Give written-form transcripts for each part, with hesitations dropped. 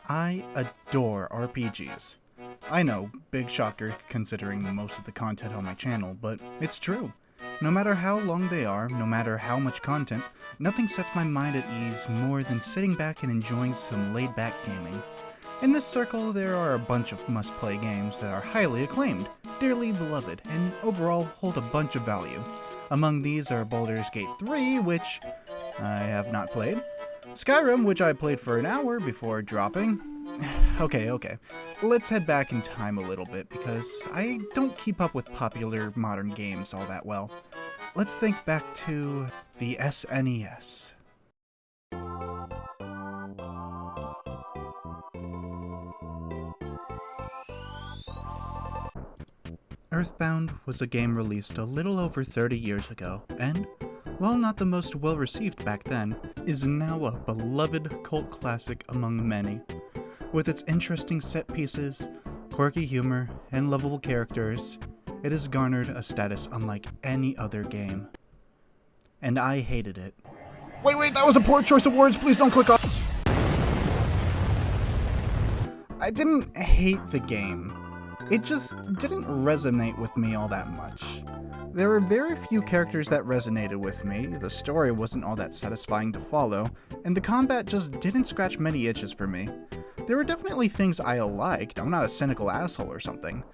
I adore RPGs. I know, big shocker considering most of the content on my channel, but it's true. No matter how long they are, no matter how much content, nothing sets my mind at ease more than sitting back and enjoying some laid-back gaming. In this circle, there are a bunch of must-play games that are highly acclaimed, dearly beloved, and overall hold a bunch of value. Among these are Baldur's Gate 3, which I have not played, Skyrim, which I played for an hour before dropping. Okay, let's head back in time a little bit because I don't keep up with popular modern games all that well. Let's think back to the SNES. Earthbound was a game released a little over 30 years ago, and, while not the most well-received back then, is now a beloved cult classic among many. With its interesting set pieces, quirky humor, and lovable characters, it has garnered a status unlike any other game. And I hated it. Wait, that was a poor choice of words, please don't click off! I didn't hate the game. It just didn't resonate with me all that much. There were very few characters that resonated with me, the story wasn't all that satisfying to follow, and the combat just didn't scratch many itches for me. There were definitely things I liked, I'm not a cynical asshole or something.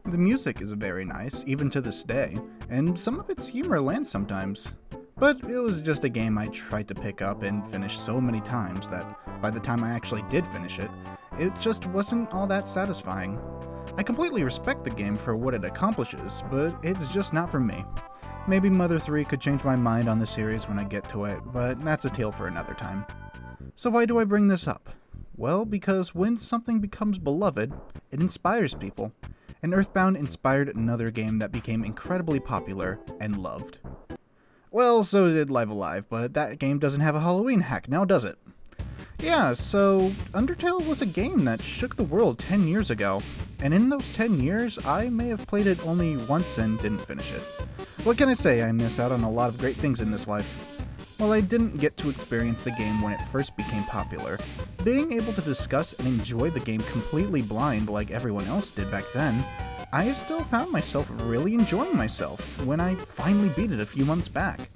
The music is very nice, even to this day, and some of its humor lands sometimes. But it was just a game I tried to pick up and finish so many times that by the time I actually did finish it, it just wasn't all that satisfying. I completely respect the game for what it accomplishes, but it's just not for me. Maybe Mother 3 could change my mind on the series when I get to it, but that's a tale for another time. So why do I bring this up? Well, because when something becomes beloved, it inspires people, and Earthbound inspired another game that became incredibly popular and loved. Well, so did Live Alive, but that game doesn't have a Halloween hack now, does it? Yeah, so Undertale was a game that shook the world 10 years ago, and in those 10 years, I may have played it only once and didn't finish it. What can I say? I miss out on a lot of great things in this life. While I didn't get to experience the game when it first became popular, being able to discuss and enjoy the game completely blind like everyone else did back then, I still found myself really enjoying myself when I finally beat it a few months back.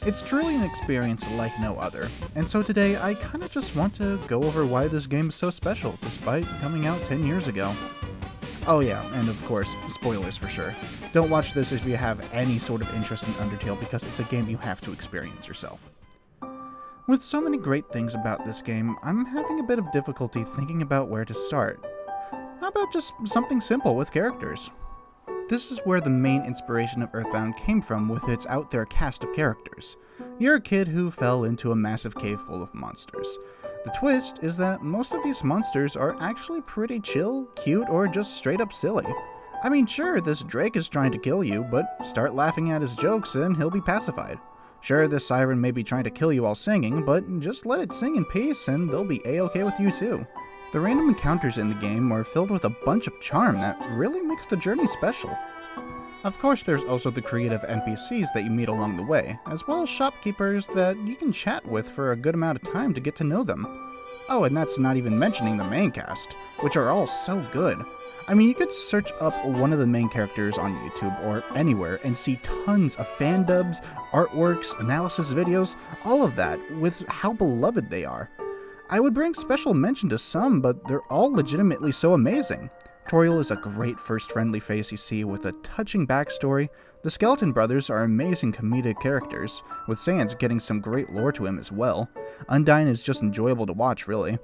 It's truly an experience like no other, and so today I kinda just want to go over why this game is so special despite coming out 10 years ago. Oh yeah, and of course, spoilers for sure. Don't watch this if you have any sort of interest in Undertale because it's a game you have to experience yourself. With so many great things about this game, I'm having a bit of difficulty thinking about where to start. How about just something simple with characters? This is where the main inspiration of Earthbound came from with its out there cast of characters. You're a kid who fell into a massive cave full of monsters. The twist is that most of these monsters are actually pretty chill, cute, or just straight up silly. I mean, sure, this Drake is trying to kill you, but start laughing at his jokes and he'll be pacified. Sure, this siren may be trying to kill you while singing, but just let it sing in peace and they'll be a-okay with you too. The random encounters in the game are filled with a bunch of charm that really makes the journey special. Of course, there's also the creative NPCs that you meet along the way, as well as shopkeepers that you can chat with for a good amount of time to get to know them. Oh, and that's not even mentioning the main cast, which are all so good. I mean, you could search up one of the main characters on YouTube or anywhere and see tons of fan dubs, artworks, analysis videos, all of that, with how beloved they are. I would bring special mention to some, but they're all legitimately so amazing. Toriel is a great first friendly face you see with a touching backstory. The Skeleton Brothers are amazing comedic characters, with Sans getting some great lore to him as well. Undyne is just enjoyable to watch, really.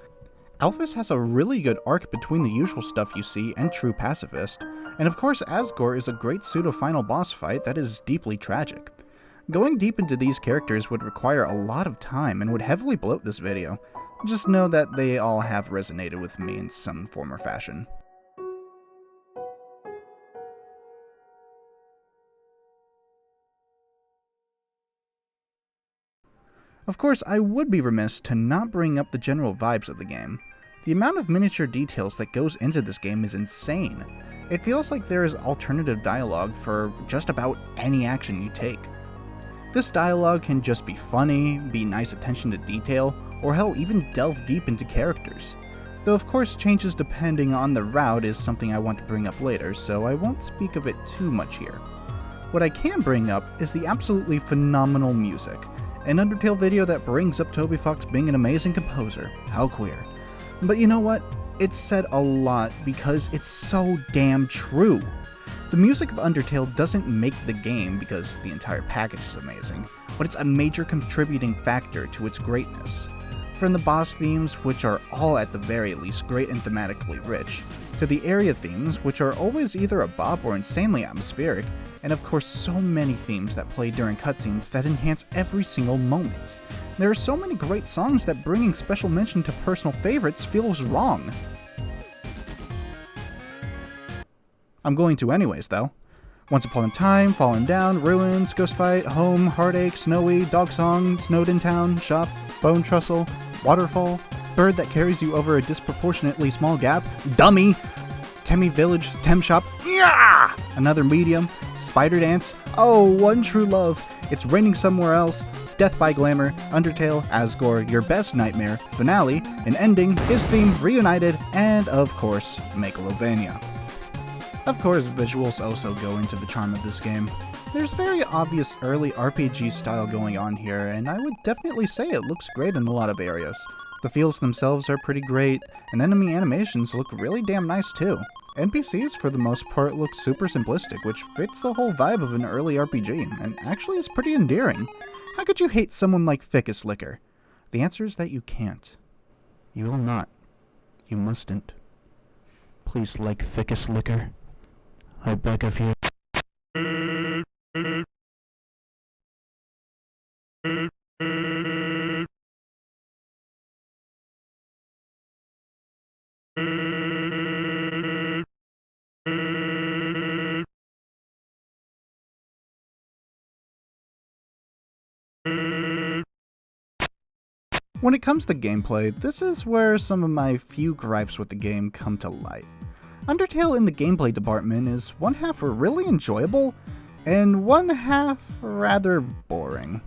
Alphys has a really good arc between the usual stuff you see and True Pacifist. And of course, Asgore is a great pseudo-final boss fight that is deeply tragic. Going deep into these characters would require a lot of time and would heavily bloat this video. Just know that they all have resonated with me in some form or fashion. Of course, I would be remiss to not bring up the general vibes of the game. The amount of miniature details that goes into this game is insane. It feels like there is alternative dialogue for just about any action you take. This dialogue can just be funny, be nice attention to detail, or hell, even delve deep into characters. though of course changes depending on the route is something I want to bring up later, so I won't speak of it too much here. What I can bring up is the absolutely phenomenal music, an Undertale video that brings up Toby Fox being an amazing composer. How queer. But you know what? It's said a lot because it's so damn true. The music of Undertale doesn't make the game because the entire package is amazing, but it's a major contributing factor to its greatness. From the boss themes, which are all at the very least great and thematically rich, to the area themes, which are always either a bop or insanely atmospheric, and of course so many themes that play during cutscenes that enhance every single moment. There are so many great songs that bringing special mention to personal favorites feels wrong. I'm going to anyways, though. Once Upon a Time, Fallen Down, Ruins, Ghost Fight, Home, Heartache, Snowy, Dog Song, Snowed in Town, Shop, Bone Trussell, Waterfall, Bird that carries you over a disproportionately small gap, Dummy, Temmie Village, Tem Shop, yeah! Another Medium, Spider Dance, Oh, One True Love, It's Raining Somewhere Else, Death by Glamour, Undertale, Asgore, Your Best Nightmare, Finale, an Ending, His Theme, Reunited, and of course, Megalovania. Of course, visuals also go into the charm of this game. There's very obvious early RPG style going on here, and I would definitely say it looks great in a lot of areas. The fields themselves are pretty great, and enemy animations look really damn nice too. NPCs for the most part look super simplistic, which fits the whole vibe of an early RPG, and actually is pretty endearing. How could you hate someone like Ficus Liquor? The answer is that you can't. You will not. You mustn't. Please like Ficus Liquor. I beg of you. When it comes to gameplay, this is where some of my few gripes with the game come to light. Undertale in the gameplay department is one half really enjoyable, and one half rather boring.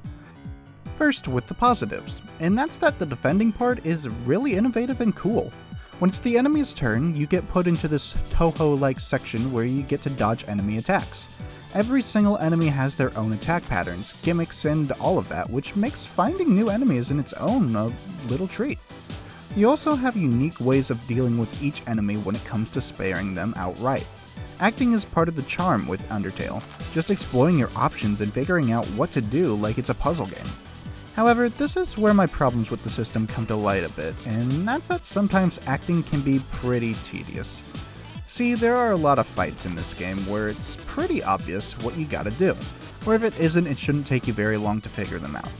First with the positives, and that's that the defending part is really innovative and cool. When it's the enemy's turn, you get put into this Toho-like section where you get to dodge enemy attacks. Every single enemy has their own attack patterns, gimmicks, and all of that, which makes finding new enemies in its own a little treat. You also have unique ways of dealing with each enemy when it comes to sparing them outright. Acting is part of the charm with Undertale, just exploring your options and figuring out what to do like it's a puzzle game. However, this is where my problems with the system come to light a bit, and that's that sometimes acting can be pretty tedious. See, there are a lot of fights in this game where it's pretty obvious what you gotta do, or if it isn't, it shouldn't take you very long to figure them out.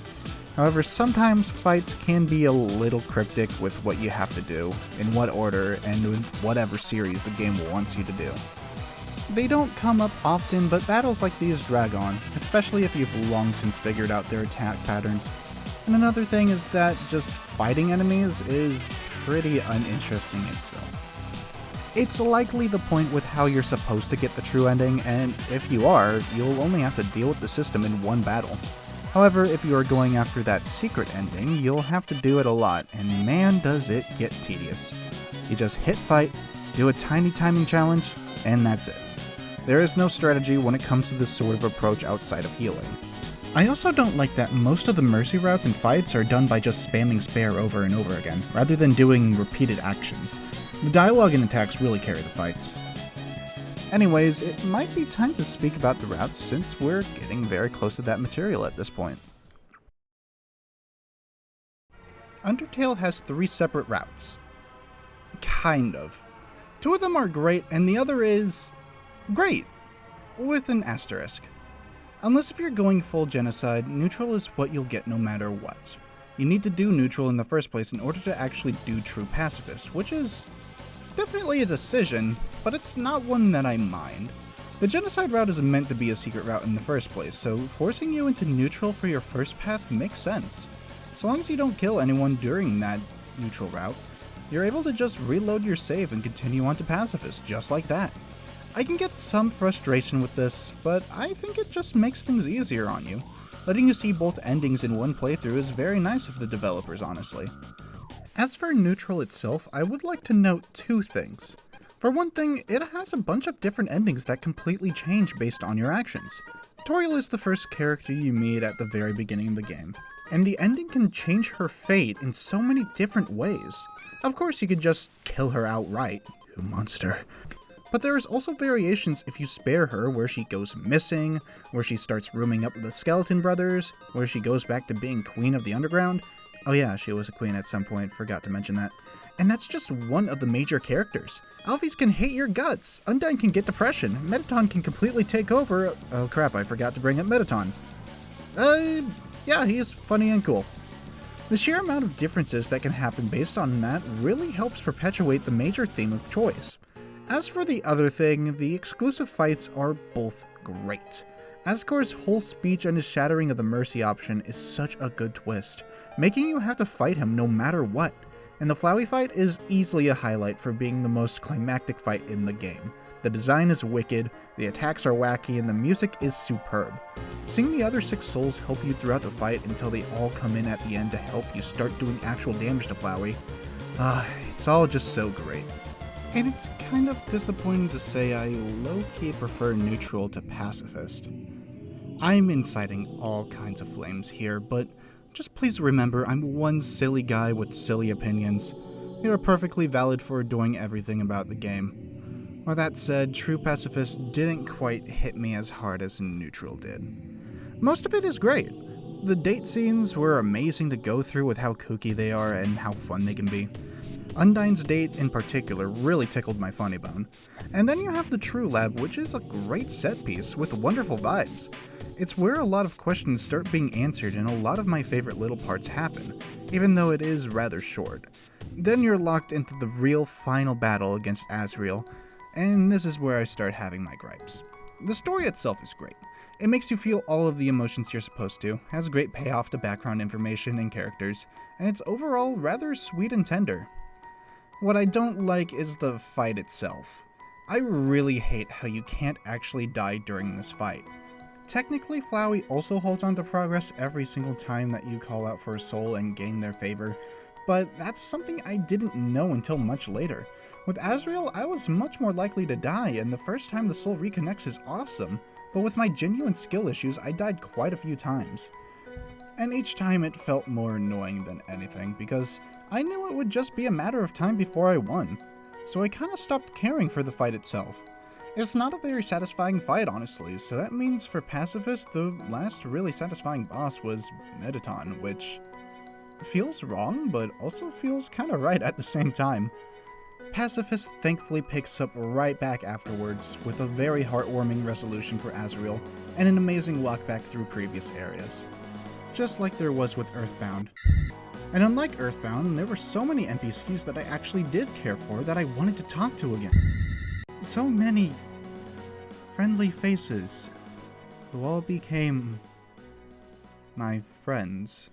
However, sometimes fights can be a little cryptic with what you have to do, in what order, and in whatever series the game wants you to do. They don't come up often, but battles like these drag on, especially if you've long since figured out their attack patterns. And another thing is that just fighting enemies is pretty uninteresting itself. It's likely the point with how you're supposed to get the true ending, and if you are, you'll only have to deal with the system in one battle. However, if you are going after that secret ending, you'll have to do it a lot, and man does it get tedious. You just hit fight, do a tiny timing challenge, and that's it. There is no strategy when it comes to this sort of approach outside of healing. I also don't like that most of the mercy routes and fights are done by just spamming spare over and over again, rather than doing repeated actions. The dialogue and attacks really carry the fights. Anyways, it might be time to speak about the routes since we're getting very close to that material at this point. Undertale has 3 separate routes. Kind of. 2 of them are great, and the other is great, with an asterisk. Unless if you're going full genocide, neutral is what you'll get no matter what. You need to do neutral in the first place in order to actually do true pacifist, which is definitely a decision, but it's not one that I mind. The genocide route is meant to be a secret route in the first place, so forcing you into neutral for your first path makes sense. So long as you don't kill anyone during that neutral route, you're able to just reload your save and continue on to pacifist, just like that. I can get some frustration with this, but I think it just makes things easier on you. Letting you see both endings in one playthrough is very nice of the developers, honestly. As for Neutral itself, I would like to note two things. For one thing, it has a bunch of different endings that completely change based on your actions. Toriel is the first character you meet at the very beginning of the game, and the ending can change her fate in so many different ways. Of course, you could just kill her outright, you monster. But there is also variations if you spare her, where she goes missing, where she starts rooming up with the Skeleton Brothers, where she goes back to being Queen of the Underground. Oh yeah, she was a queen at some point, forgot to mention that. And that's just one of the major characters. Alphys can hate your guts, Undyne can get depression, Mettaton can completely take over— oh crap, I forgot to bring up Mettaton. Yeah, he is funny and cool. The sheer amount of differences that can happen based on that really helps perpetuate the major theme of choice. As for the other thing, the exclusive fights are both great. Asgore's whole speech and his shattering of the Mercy option is such a good twist, making you have to fight him no matter what. And the Flowey fight is easily a highlight for being the most climactic fight in the game. The design is wicked, the attacks are wacky, and the music is superb. Seeing the other 6 souls help you throughout the fight until they all come in at the end to help you start doing actual damage to Flowey, it's all just so great. And it's kind of disappointing to say I low-key prefer Neutral to Pacifist. I'm inciting all kinds of flames here, but just please remember I'm one silly guy with silly opinions. They are perfectly valid for doing everything about the game. Or that said, True Pacifist didn't quite hit me as hard as Neutral did. Most of it is great. The date scenes were amazing to go through with how kooky they are and how fun they can be. Undyne's date in particular really tickled my funny bone. And then you have the True Lab, which is a great set piece with wonderful vibes. It's where a lot of questions start being answered and a lot of my favorite little parts happen, even though it is rather short. Then you're locked into the real final battle against Azrael, and this is where I start having my gripes. The story itself is great. It makes you feel all of the emotions you're supposed to, has great payoff to background information and characters, and it's overall rather sweet and tender. What I don't like is the fight itself. I really hate how you can't actually die during this fight. Technically, Flowey also holds on to progress every single time that you call out for a soul and gain their favor, but that's something I didn't know until much later. With Azrael, I was much more likely to die, and the first time the soul reconnects is awesome, but with my genuine skill issues, I died quite a few times. And each time it felt more annoying than anything, because I knew it would just be a matter of time before I won, so I kinda stopped caring for the fight itself. It's not a very satisfying fight, honestly, so that means for Pacifist, the last really satisfying boss was Mettaton, which feels wrong, but also feels kinda right at the same time. Pacifist thankfully picks up right back afterwards, with a very heartwarming resolution for Azrael, and an amazing walk back through previous areas. Just like there was with Earthbound. And unlike Earthbound, there were so many NPCs that I actually did care for that I wanted to talk to again. So many friendly faces who all became my friends.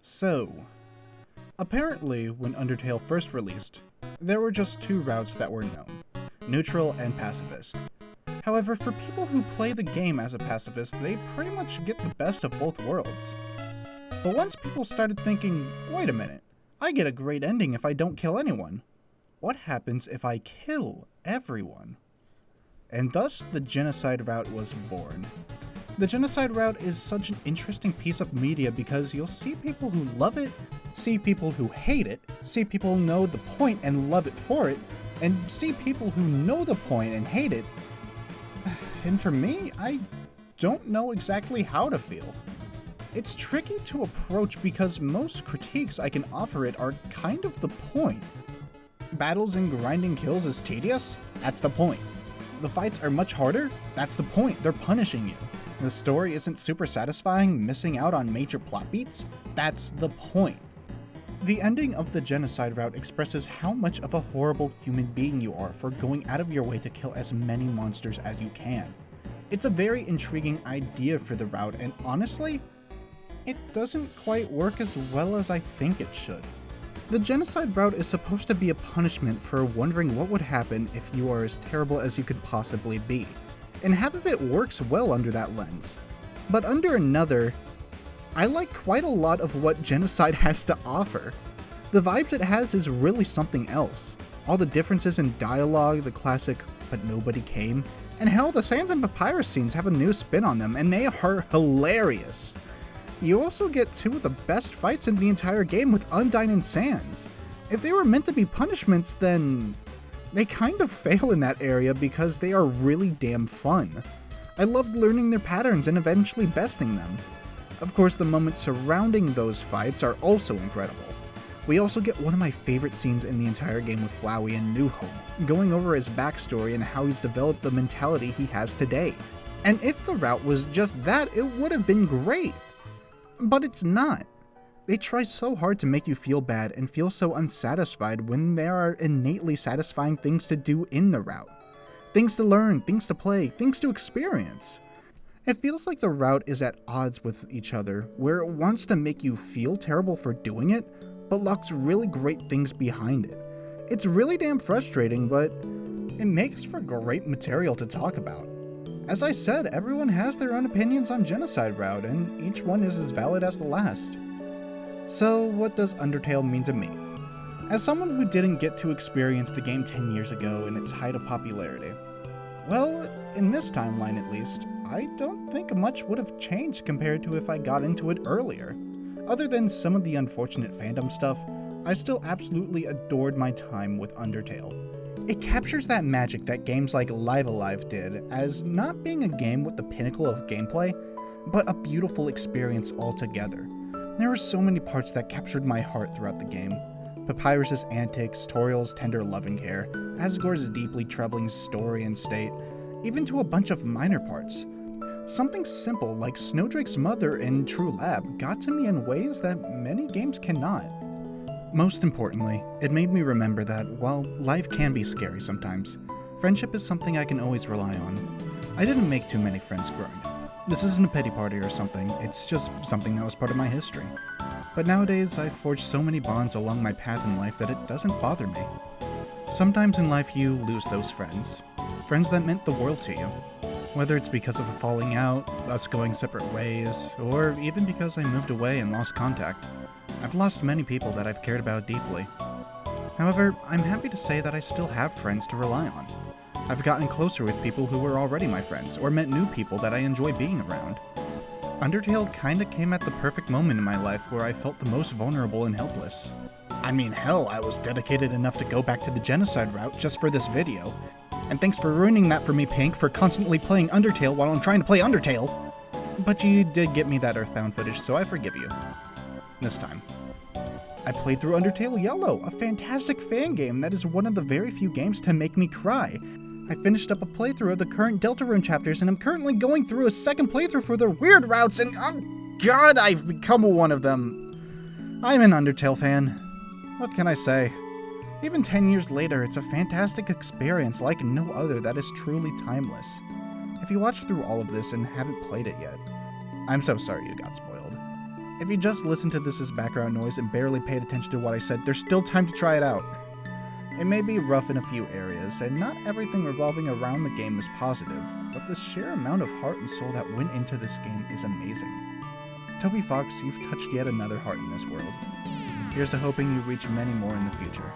So, apparently when Undertale first released, there were just 2 routes that were known, Neutral and Pacifist. However, for people who play the game as a pacifist, they pretty much get the best of both worlds. But once people started thinking, wait a minute, I get a great ending if I don't kill anyone. What happens if I kill everyone? And thus the genocide route was born. The genocide route is such an interesting piece of media because you'll see people who love it, see people who hate it, see people know the point and love it for it, and see people who know the point and hate it. And for me, I don't know exactly how to feel. It's tricky to approach because most critiques I can offer it are kind of the point. Battles and grinding kills is tedious? That's the point. The fights are much harder? That's the point, they're punishing you. The story isn't super satisfying, missing out on major plot beats? That's the point. The ending of the genocide route expresses how much of a horrible human being you are for going out of your way to kill as many monsters as you can. It's a very intriguing idea for the route, and honestly, it doesn't quite work as well as I think it should. The genocide route is supposed to be a punishment for wondering what would happen if you are as terrible as you could possibly be, and half of it works well under that lens. But under another, I like quite a lot of what genocide has to offer. The vibes it has is really something else. All the differences in dialogue, the classic "but nobody came," and hell, the Sands and Papyrus scenes have a new spin on them, and they are hilarious. You also get two of the best fights in the entire game with Undyne and Sans. If they were meant to be punishments, then they kind of fail in that area because they are really damn fun. I loved learning their patterns and eventually besting them. Of course, the moments surrounding those fights are also incredible. We also get one of my favorite scenes in the entire game with Flowey in New Home, going over his backstory and how he's developed the mentality he has today. And if the route was just that, it would have been great. But it's not. They try so hard to make you feel bad and feel so unsatisfied when there are innately satisfying things to do in the route. Things to learn, things to play, things to experience. It feels like the route is at odds with each other, where it wants to make you feel terrible for doing it, but locks really great things behind it. It's really damn frustrating, but it makes for great material to talk about. As I said, everyone has their own opinions on Genocide Route, and each one is as valid as the last. So, what does Undertale mean to me? As someone who didn't get to experience the game 10 years ago in its height of popularity, well, in this timeline at least, I don't think much would have changed compared to if I got into it earlier. Other than some of the unfortunate fandom stuff, I still absolutely adored my time with Undertale. It captures that magic that games like Live Alive did, as not being a game with the pinnacle of gameplay, but a beautiful experience altogether. There were so many parts that captured my heart throughout the game. Papyrus's antics, Toriel's tender loving care, Asgore's deeply troubling story and state, even to a bunch of minor parts. Something simple like Snowdrake's mother in True Lab got to me in ways that many games cannot. Most importantly, it made me remember that while life can be scary sometimes, friendship is something I can always rely on. I didn't make too many friends growing up. This isn't a pity party or something, it's just something that was part of my history. But nowadays, I've forged so many bonds along my path in life that it doesn't bother me. Sometimes in life you lose those friends that meant the world to you. Whether it's because of a falling out, us going separate ways, or even because I moved away and lost contact. I've lost many people that I've cared about deeply. However, I'm happy to say that I still have friends to rely on. I've gotten closer with people who were already my friends, or met new people that I enjoy being around. Undertale kinda came at the perfect moment in my life where I felt the most vulnerable and helpless. I mean, hell, I was dedicated enough to go back to the genocide route just for this video. And thanks for ruining that for me, Pink, for constantly playing Undertale while I'm trying to play Undertale. But you did get me that Earthbound footage, so I forgive you. This time. I played through Undertale Yellow, a fantastic fan game that is one of the very few games to make me cry. I finished up a playthrough of the current Deltarune chapters, and I'm currently going through a second playthrough for their weird routes, and oh god, I've become one of them. I'm an Undertale fan. What can I say? Even 10 years later, it's a fantastic experience like no other that is truly timeless. If you watched through all of this and haven't played it yet, I'm so sorry you got spoiled. If you just listened to this as background noise and barely paid attention to what I said, there's still time to try it out. It may be rough in a few areas, and not everything revolving around the game is positive, but the sheer amount of heart and soul that went into this game is amazing. Toby Fox, you've touched yet another heart in this world. Here's to hoping you reach many more in the future.